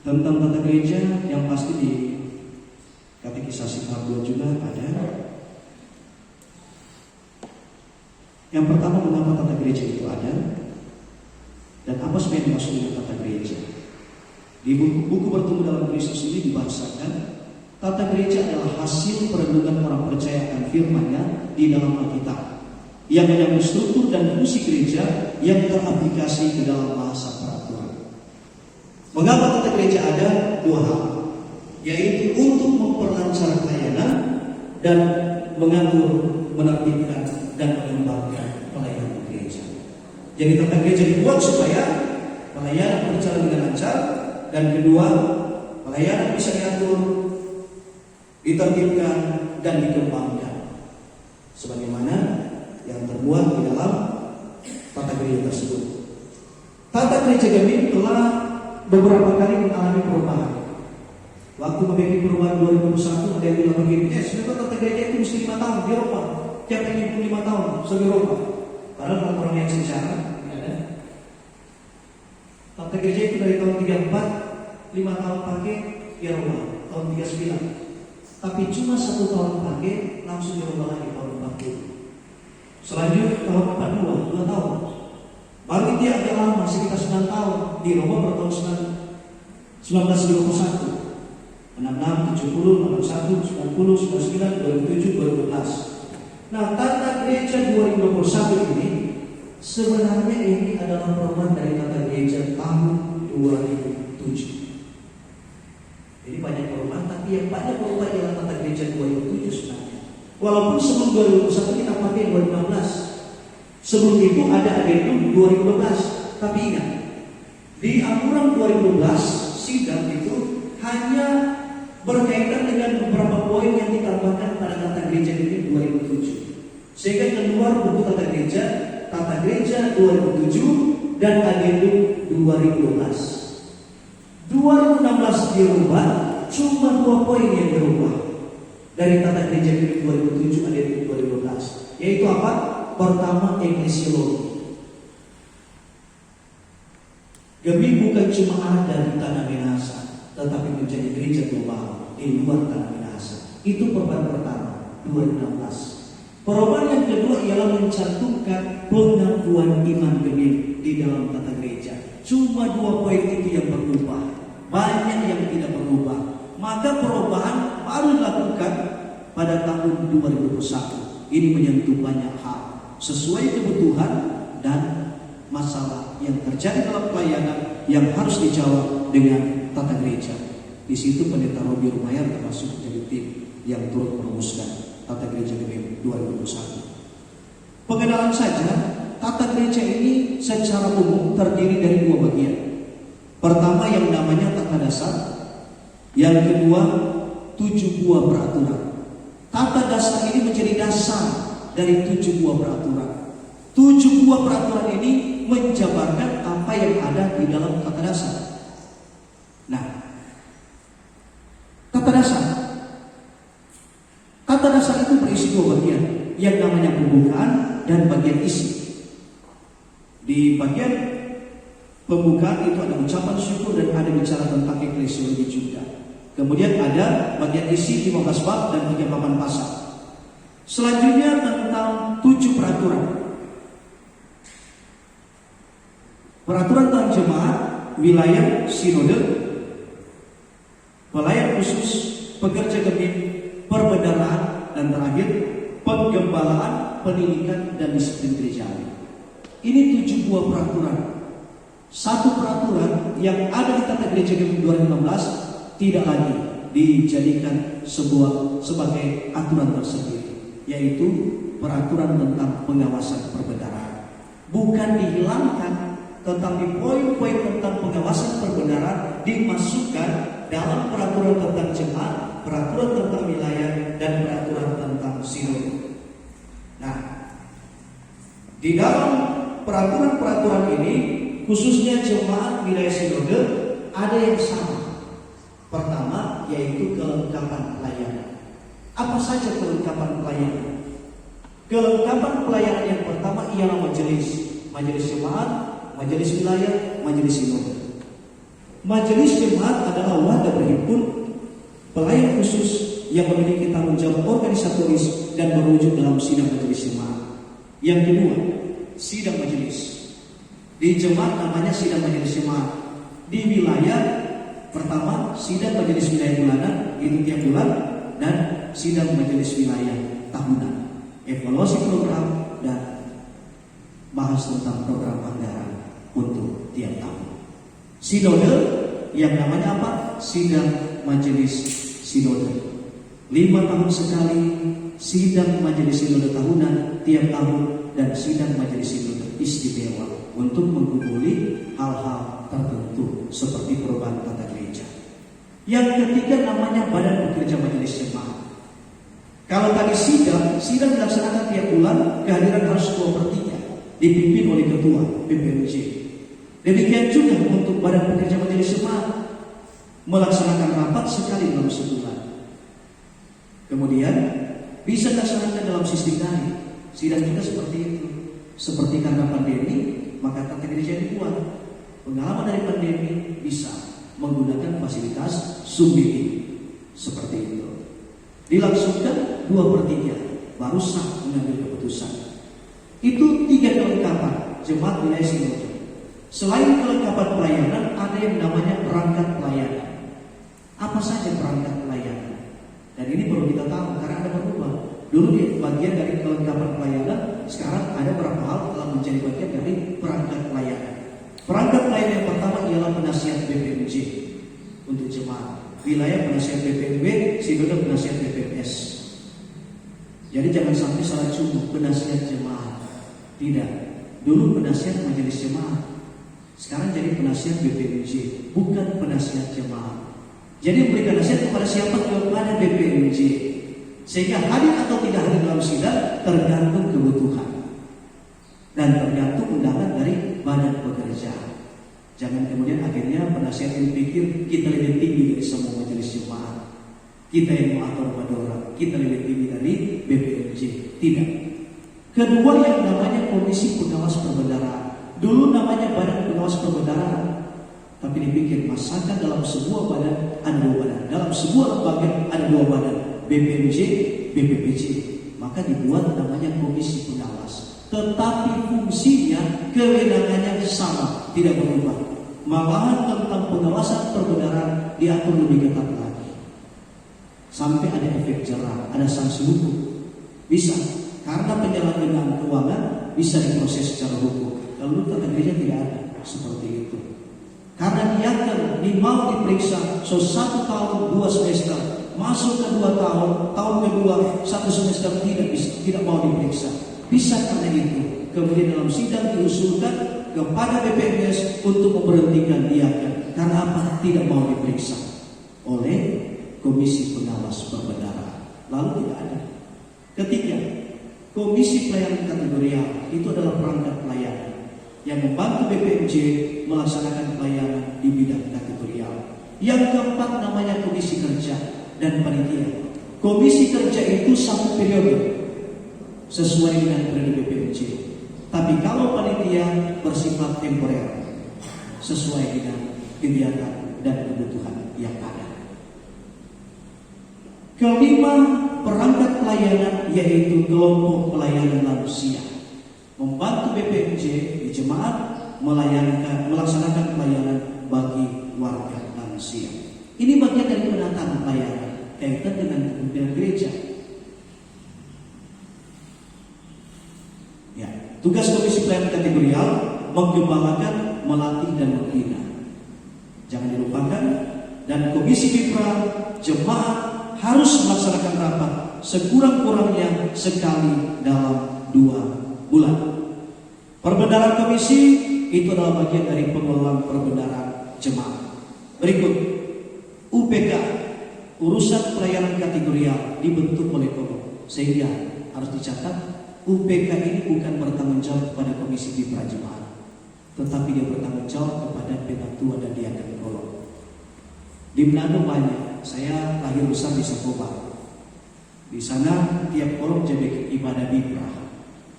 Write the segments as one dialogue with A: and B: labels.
A: Tentang tata gereja yang pasti di Katekisasi tahap 2 juga ada. Yang pertama, mengapa tata gereja itu ada dan apa sebenarnya dimaksud dengan tata gereja. Di buku Bertumbuh dalam Kristus ini dibahasakan tata gereja adalah hasil perenungan orang percaya akan firman-Nya di dalam Alkitab yang menyambut struktur dan fungsi gereja yang teraplikasi ke dalam bahasa peraturan. Mengapa tata gereja ada? Dua hal, yaitu untuk memperlancar pelayanan dan mengatur, menertibkan dan mengembangkan pelayanan gereja. Jadi tata gereja dibuat supaya pelayanan berjalan dengan lancar, dan kedua, pelayanan bisa diatur, ditertibkan dan dikembangkan sebagaimana yang termuat di dalam tata gereja tersebut. Tata gereja Gembira telah beberapa kali mengalami perubahan. Waktu memiliki perubahan 2021 ada yang bilang begini, sebenarnya tata gereja itu mesti 5 tahun di Eropa, tiap 5 tahun di Eropa. Padahal orang yang sejarah ada. Tata gereja itu dari tahun 34, 5 tahun pakai di Eropa, tahun 39. Tapi cuma 1 tahun pakai langsung dirubah lagi tahun 40. Selanjutnya tahun 42, 2 tahun. Baru dia agak lama, sekitar 9 tahun di Eropa pada tahun 1951. 66, 70, 61, 90, 99, 2007, 2012. Nah, tata gereja 2021 ini sebenarnya ini adalah perubahan dari tata gereja tahun 2007. Jadi banyak perubahan, tapi yang banyak perubahan adalah tata gereja 2007 sebenarnya. Walaupun sebelum 2021 kita pakai 2016. Sebelum itu ada adendum 2012. Tapi ingat, di aturan 2012 sidang itu hanya berkaitan dengan beberapa poin yang ditambahkan pada tata gereja ini 2007. Sehingga keluar buku tata gereja 2007 dan adendum 2012. 2016 dirubah, cuma 2 poin yang berubah dari tata gereja ini 2007 adendum 2012. Yaitu apa? Pertama, eklesiologi. Gembira bukan cuma ada di tanah Minahasa, tetapi menjadi gereja global di luar tanah Minahasa. Itu perubahan pertama 2016. Perubahan yang kedua ialah mencantumkan pengakuan iman Gembira di dalam tata gereja. Cuma 2 poin itu yang berubah, banyak yang tidak berubah. Maka perubahan baru dilakukan pada tahun 2021. Ini menyentuh banyak hal sesuai kebutuhan dan masalah yang terjadi dalam pelayanan yang harus dijawab dengan tata gereja. Di situ Pendeta Robi Rumayar termasuk menjadi tim yang turut merumuskan tata gereja Gembira 2021. Pengenalan saja, tata gereja ini secara umum terdiri dari 2 bagian. Pertama yang namanya tata dasar, yang kedua 7 buah peraturan. Tata dasar ini menjadi dasar dari 7 buah peraturan. 7 buah peraturan ini menjabarkan apa yang ada di dalam tata dasar. Nah, tata dasar itu berisi 2 bagian, yang namanya pembukaan dan bagian isi. Di bagian pembukaan itu ada ucapan syukur dan ada bicara tentang eklesiologi juga. Kemudian ada bagian isi 15 bab dan 38 pasal. Selanjutnya tentang 7 peraturan. Peraturan tentang jemaat, wilayah, sinode, pelayan khusus, pekerja Gembira, perbendaharaan, dan terakhir penggembalaan, pendidikan, dan disiplin gerejawi. Ini 7 buah peraturan. Satu peraturan yang ada di tata gereja Gembira 2016 tidak lagi dijadikan sebagai aturan tersendiri, yaitu peraturan tentang pengawasan perbendaharaan. Bukan dihilangkan, tetapi poin-poin tentang pengawasan perbendaharaan dimasukkan dalam peraturan tentang jemaat, peraturan tentang wilayah, dan peraturan tentang sinode. Nah, di dalam peraturan-peraturan ini, khususnya jemaat, wilayah, sinode, ada yang sama. Pertama, yaitu kelengkapan pelayanan. Apa saja kelengkapan pelayanan? Kelengkapan pelayanan yang pertama ialah majelis jemaat, majelis wilayah, majelis sinode. Majelis jemaat adalah wadah berhimpun pelayan khusus yang memiliki tanggung jawab organisatoris dan berwujud dalam sidang majelis jemaat. Yang kedua, sidang majelis. Di jemaat namanya sidang majelis jemaat. Di wilayah pertama sidang majelis wilayah bulanan itu tiap bulan, dan sidang majelis wilayah tahunan, evaluasi program dan bahas tentang program anggaran untuk tiap tahun. Sinode yang namanya apa? Sidang majelis sinode. 5 tahun sekali sidang majelis sinode tahunan tiap tahun, dan sidang majelis sinode istimewa untuk menggumuli hal-hal tertentu seperti perubahan tata gereja. Yang ketiga namanya badan pekerja majelis jemaat. Kalau tadi sidang dilaksanakan tiap bulan, kehadiran harus 2/3, dipimpin oleh ketua BPMJ. Demikian juga untuk badan pekerja majelis jemaat, melaksanakan rapat sekali dalam sebulan. Kemudian bisa dilaksanakan dalam sistem daring. Sidang juga seperti itu. Seperti karena pandemi, maka tata gereja dibuat. Pengalaman dari pandemi bisa menggunakan fasilitas Zoom meeting seperti itu. Dilangsungkan 2/3, baru sah mengambil keputusan. Itu 3 kelengkapan jemaat wilayah sinode. Selain kelengkapan pelayanan, ada yang namanya perangkat pelayanan. Apa saja perangkat pelayanan? Dan ini perlu kita tahu karena ada berubah. Dulu di bagian dari kelengkapan pelayanan, sekarang ada beberapa hal telah menjadi bagian dari perangkat pelayanan. Perangkat pelayanan yang pertama ialah penasihat BPMJ untuk jemaat. Wilayah penasihat BPMB, sinode penasihat BPMS. Jadi jangan sampai salah cuma penasihat jemaat. Tidak. Dulu penasihat majelis jemaat. Sekarang jadi penasihat BPMJ, bukan penasihat jemaat. Jadi memberikan nasihat kepada siapa? Kepada BPMJ. Sehingga hadir atau tidak hadir dalam sidang tergantung kebutuhan dan tergantung undangan dari badan pekerja. Jangan kemudian akhirnya penasihat ini pikir kita lebih tinggi dari semua majelis jemaat, kita yang mengatur pada orang, kita lebih tinggi dari BPMJ. Tidak. Kedua yang namanya komisi pengawas perbendaharaan. Dulu namanya badan pengawas perbendaharaan, tapi dipikir masakan dalam sebuah badan ada 2 badan, dalam sebuah lembaga ada 2 badan, BPMJ, BPPJ. Maka dibuat namanya komisi pengawas. Tetapi fungsinya, kewenangannya sama, tidak berubah. Malahan tentang pengawasan perbendaharaan diatur lebih ketat lagi. Sampai ada efek jerah, ada sanksi hukum. Bisa, karena penyalahgunaan keuangan bisa diproses secara hukum. Lalu tata gereja tidak ada seperti itu. Karena dia akan mau diperiksa 1 tahun 2 semester, masuk ke 2 tahun, tahun kedua 1 semester tidak mau diperiksa. Bisa karena itu. Kemudian dalam sidang diusulkan kepada BPMS untuk memberhentikan dia. Karena apa? Tidak mau diperiksa oleh komisi pengawas perbendaharaan. Lalu tidak ada. Ketiga, komisi pelayanan kategorial itu adalah perangkat pelayanan yang membantu BPMJ melaksanakan pelayanan di bidang kategorial. Yang keempat namanya komisi kerja dan panitia. Komisi kerja itu 1 periode sesuai dengan periode BPMJ. Tapi kalau panitia bersifat temporer sesuai dengan kegiatan dan kebutuhan yang ada. Kelima, perangkat pelayanan yaitu kelompok pelayanan manusia. Membantu BPMJ di jemaat melaksanakan pelayanan bagi warga manusia. Ini bagian dari penataan pelayanan kaitan dengan kepemimpinan gereja. Ya, tugas komisi pelayanan kategorial mengembangkan, melatih dan membina. Jangan dilupakan. Dan komisi BIPRA jemaat harus melaksanakan rapat sekurang-kurangnya sekali dalam 2 bulan. Perbendaharaan komisi itu adalah bagian dari pengelolaan perbendaharaan jemaat. Berikut, UPK, urusan pelayanan kategorial, dibentuk oleh Komo. Sehingga harus dicatat, UPK ini bukan bertanggung jawab kepada komisi BIPRA jemaat, tetapi dia bertanggung jawab kepada penatua dan diaken kolom. Di Manado banyak. Saya lahir besar di Sekoba. Di sana tiap kolom jadi ibadah BIPRA.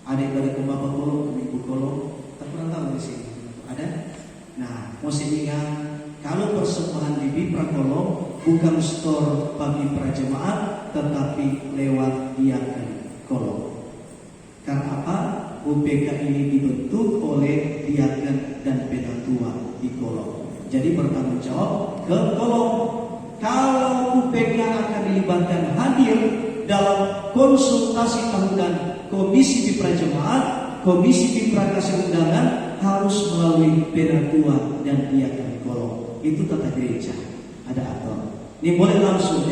A: Ada ibadah ke Bapak kolom, ke Ibu kolom. Tak pernah tahu di sini. Ada? Nah, musim ingat Kalau persembahan di Bipra Kolong bukan store bagi para jemaat, tetapi lewat diaken Kolong. Karena apa? UPK ini dibentuk oleh diaken dan penatua di Kolong. Jadi bertanggung jawab ke Kolong. Kalau UPK akan dilibatkan hadir dalam konsultasi tahunan Komisi Bipra Jemaat, Komisi Bipra Kasih Undangan, harus melalui penatua dan diaken Kolong. Itu tata gereja, ada atur. Ini boleh langsung,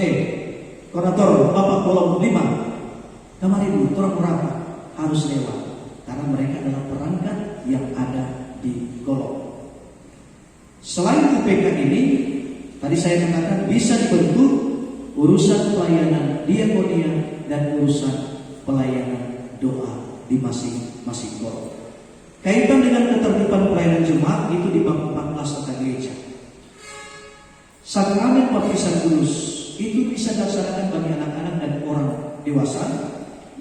A: korator Bapak Kolong 5 kamari dulu, orang berapa harus lewat, karena mereka adalah perangkat yang ada di Kolong. Selain UPK ini, tadi saya katakan bisa dibentuk urusan pelayanan diakonia dan urusan pelayanan doa di masing-masing Kolong. Kaitan dengan ketertiban pelayanan jemaat itu di bab 14 tata gereja. Sakramen baptisan kudus itu bisa dilaksanakan bagi anak-anak dan orang dewasa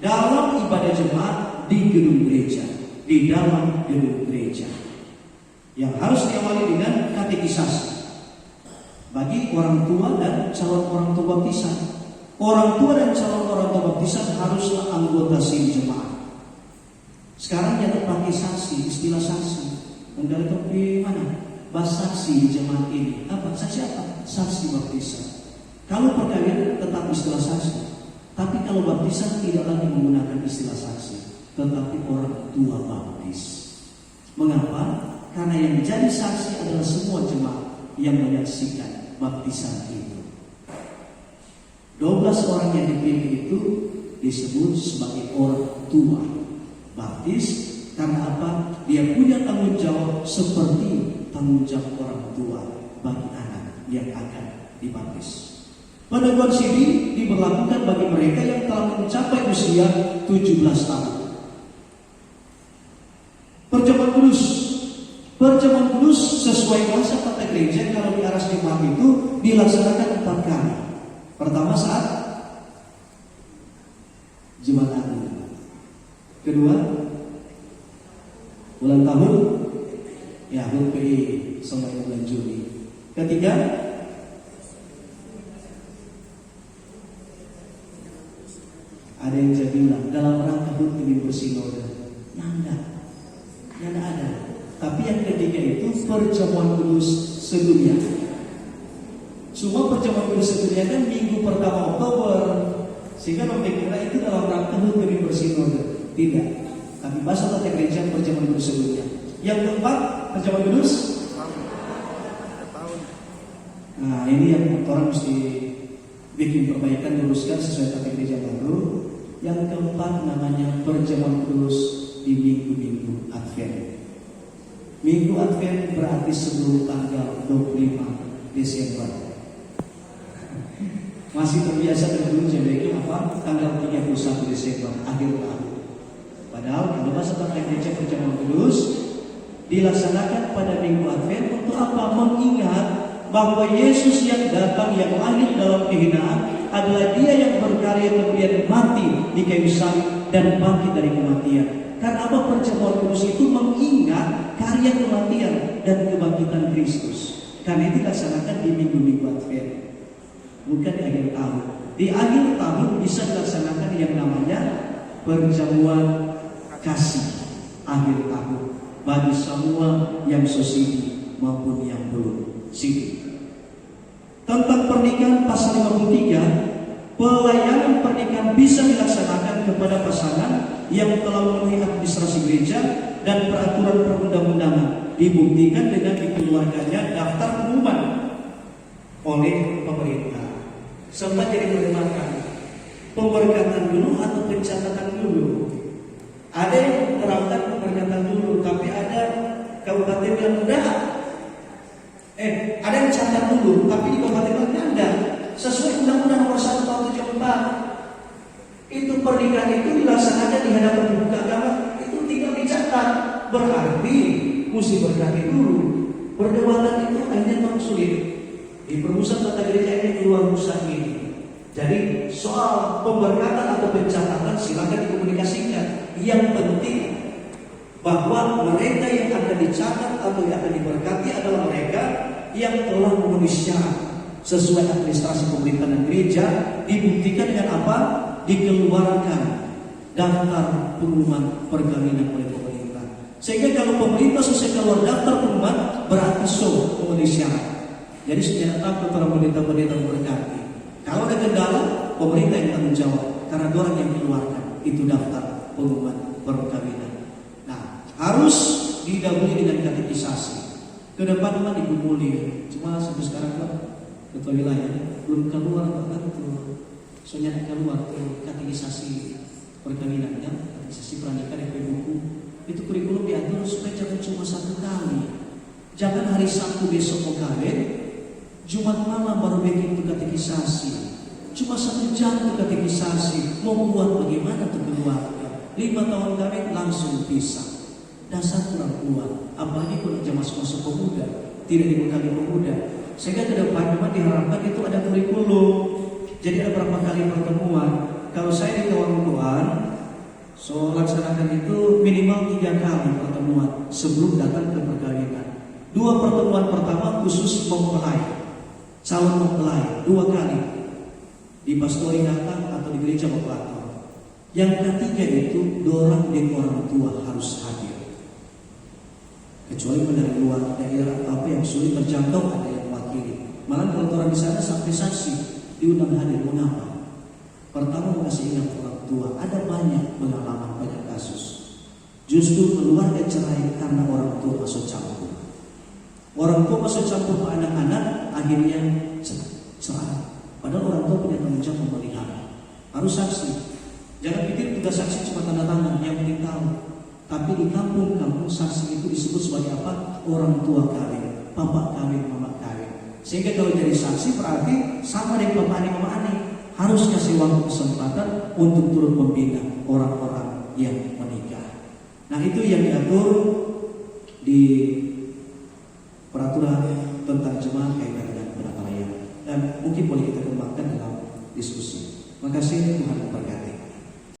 A: dalam ibadah jemaat di gedung gereja, di dalam gedung gereja, yang harus diawali dengan katekisasi bagi orang tua dan calon orang tua baptisan. Orang tua dan calon orang tua baptisan haruslah anggota SIM jemaat. Sekarang yang pakai saksi, istilah saksi. Enggak tahu di mana? Bahasa saksi jemaat ini. Apa? Saksi apa? Saksi baptisan. Kalau perkawinan tetap istilah saksi. Tapi kalau baptisan tidak lagi menggunakan istilah saksi, tetapi orang tua baptis. Mengapa? Karena yang jadi saksi adalah semua jemaat yang menyaksikan baptisan itu. 12 orang yang dipilih itu disebut sebagai orang tua baptis. Karena apa? Dia punya tanggung jawab seperti tanggung jawab orang tua bagi anak yang akan dibaptis. Peneguhan siri diberlakukan bagi mereka yang telah mencapai usia 17 tahun. Perjamuan kudus sesuai masa tata gereja kalau di aras jemaat itu dilaksanakan 4 kali. Pertama saat Jumat Agung. Kedua, ulang tahun ya HUT-PI sampai bulan Juli. Ketiga, ada yang saya bilang dalam rangka HUT-PI bersinode. Nanda ada. Tapi yang ketiga itu perjamuan kudus sedunia. Semua perjamuan kudus sedunia kan minggu pertama Oktober. Sehingga orang kira itu dalam rangka HUT-PI bersinode. Tidak. Tapi bahasa tata gereja perjamuan kudus sedunia. Yang keempat, perjamuan kudus. Nah, ini yang orang mesti bikin perbaikan, luruskan sesuai tata gereja baru. Yang keempat namanya perjamuan kudus di minggu-minggu Advent. Minggu Advent berarti sebelum tanggal 25 Desember. Masih terbiasa dengan JBK apa? Tanggal 31 Desember akhir tahun. Padahal kalau bahasa tata gereja perjamuan kudus dilaksanakan pada minggu Advent untuk apa? Mengingat bahwa Yesus yang datang yang lahir dalam kehinaan adalah Dia yang berkarya kemudian mati di kayu salib dan bangkit dari kematian. Karena apa? Perjamuan kudus itu mengingat karya kematian dan kebangkitan Kristus. Karena itu dilaksanakan di minggu-minggu Advent, bukan di akhir tahun. Di akhir tahun bisa dilaksanakan yang namanya perjamuan kasih akhir tahun bagi semua yang sesidi maupun yang belum sidi. Tentang pernikahan pasal 53, pelayanan pernikahan bisa dilaksanakan kepada pasangan yang telah memenuhi administrasi gereja dan peraturan perundang-undangan, dibuktikan dengan dikeluarkannya daftar pengumuman oleh pemerintah serta jadi pertimbangan pemberkatan dulu atau pencatatan dulu. Ada yang menerapkan pemberkatan dulu, tapi ada kabupaten yang enggak. Ada yang catat dulu, tapi di kabupaten lain ada. Sesuai Undang-Undang Nomor 1 Tahun 74, itu pernikahan itu dilaksanakan di hadapan buka agama, itu tidak dicatat. Berarti mesti berkati dulu. Perdebatan itu akhirnya terlalu sulit. Di perumusan tata gereja ini keluar rusak ini. Jadi soal pemberkatan atau pencatatan silakan dikomunikasikan. Yang penting bahwa mereka yang akan dicatat atau yang akan diberkati adalah mereka yang telah memenuhi syarat sesuai administrasi pemerintah dan gereja, dibuktikan dengan apa? Dikeluarkan daftar pengumuman perkawinan oleh pemerintah. Sehingga kalau pemerintah selesai keluar daftar pengumuman, berarti memenuhi syarat. Jadi jangan takut para pendeta-pendeta berkati. Kalau ada kendala, pemerintah yang tanggung jawab, karena orang yang keluarkan itu daftar pengumuman perkawinan. Nah, harus didahului dengan katekisasi. Ke depan memang digumuli, cuma sampai sekarang kan ketua wilayah belum keluar bahkan tuh, soalnya keluar tuh katekisasi perkawinan ya, katekisasi pernikahan yang buku itu kurikulum diatur supaya jangan cuma satu kali, jangan hari Sabtu besok mau kawin, Jumat malam baru bikin tuh katekisasi, cuma 1 jam tuh katekisasi, mau buat bagaimana tuh keluarga, 5 tahun kawin langsung pisah. Dasar kurang kuat, apalagi kalau jamaah masuk pemuda, tidak dibekali pemuda. Sehingga ke depan memang diharapkan itu ada kurikulum. Jadi ada berapa kali pertemuan. Kalau saya di kawan-kawan, laksanakan itu minimal 3 kali pertemuan sebelum datang ke perkawinan. 2 pertemuan pertama khusus mempelai, calon mempelai, 2 kali di pastori datang atau di gereja mempelai. Yang ketiga itu dorang dan orang tua harus hadir. Kecuali dari luar daerah apa yang sulit terjangkau ada yang mewakili. Malah kalau orang di sana sampai saksi diundang hadir. Mengapa? Pertama masih ingat orang tua. Ada banyak pengalaman, banyak kasus. Justru keluarga cerai karena orang tua masuk campur. Orang tua masuk campur ke anak-anak, akhirnya cerai. Padahal orang tua punya tanggung jawab memelihara. Harus saksi. Jangan pikir tugas saksi cuma tanda tangan, yang penting tahu. Tapi di kampung-kampung saksi itu disebut sebagai apa? Orang tua kawin, bapak kawin, mama kawin. Sehingga kalau jadi saksi berarti sama dengan bapak ani, mama ani. Harus kasih waktu kesempatan untuk turut membina orang-orang yang menikah. Nah itu yang diatur di peraturan tentang jemaah kaitan dengan penata layanan. Dan mungkin boleh kita kembangkan dalam diskusi. Terima kasih, Tuhan memberkati.